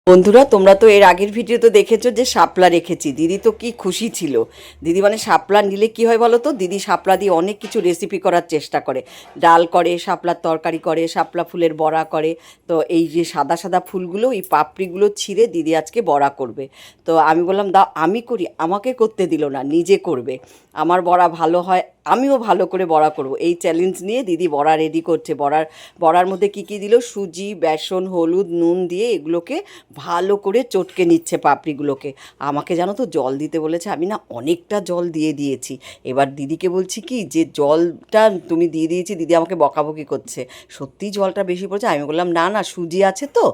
বন্ধুরা, তোমরা তো এর আগের ভিডিও তো দেখেছো যে শাপলা রেখেছি। দিদি তো কি খুশি ছিল। দিদি মানে শাপলা নিলে কি হয় বলো তো, দিদি শাপলা দিয়ে অনেক কিছু রেসিপি করার চেষ্টা করে। ডাল করে, শাপলার তরকারি করে, শাপলা ফুলের বড়া করে। তো এই যে সাদা সাদা ফুলগুলো, এই পাপড়িগুলো ছিঁড়ে দিদি আজকে বড়া করবে। তো আমি বললাম দাও আমি করি, আমাকে করতে দিল না, নিজে করবে। আমার বড়া ভালো হয়, আমিও ভালো করে বড়া করব, এই চ্যালেঞ্জ নিয়ে দিদি বড়া রেডি করছে। বড়ার মধ্যে কি কি দিল, সুজি, বেসন, হলুদ, নুন দিয়ে এগুলোকে ভালো করে চটকে নিচ্ছে পাপড়িগুলোকে। আমাকে জানো তো জল দিতে বলেছে, আমি না অনেকটা জল দিয়ে দিয়েছি। এবার দিদিকে বলছি কি যে জলটা তুমি দিয়ে দিয়েছি, দিদি আমাকে বকাবকি করছে, সত্যি জলটা বেশি পড়েছে। আমি বললাম না না, সুজি আছে তো,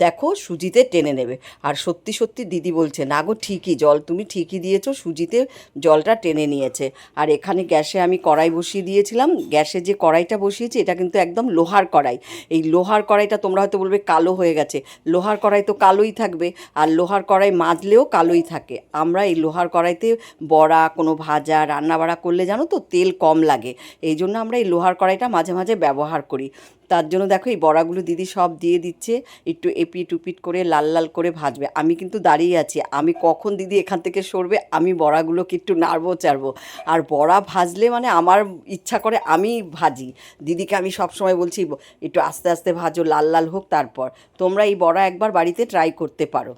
দেখো সুজিতে টেনে নেবে। আর সত্যি সত্যি দিদি বলছে না গো, ঠিকই জল তুমি ঠিকই দিয়েছো, সুজিতে জলটা টেনে নিয়েছে। আর এখানে গ্যাসে আমি কড়াই বসিয়ে দিয়েছিলাম। গ্যাসে যে কড়াইটা বসিয়েছি এটা কিন্তু একদম লোহার কড়াই। এই লোহার কড়াইটা তোমরা হয়তো বলবে কালো হয়ে গেছে, লোহার কড়াই তো কালোই থাকবে, আর লোহার কড়াই মাজলেও কালোই থাকে। আমরা এই লোহার কড়াইতে বড়া, কোনো ভাজা, রান্না বাড়া করলে জানো তো তেল কম লাগে, এই জন্য আমরা এই লোহার কড়াইটা মাঝে মাঝে ব্যবহার করি। তার জন্য দেখো এই বড়াগুলো দিদি সব দিয়ে দিচ্ছে, একটু এপিট উপিট করে লাল লাল করে ভাজবে। আমি কিন্তু দাঁড়িয়ে আছি, আমি কখন দিদি এখান থেকে সরবে, আমি বড়াগুলোকে একটু নাড়বো চাড়বো। আর বড়া ভাজলে মানে আমার ইচ্ছা করে আমি ভাজি। দিদিকে আমি সবসময় বলছি একটু আস্তে আস্তে ভাজো, লাল লাল হোক তারপর। তোমরা এই বড়া একবার বাড়িতে ট্রাই করতে পারো।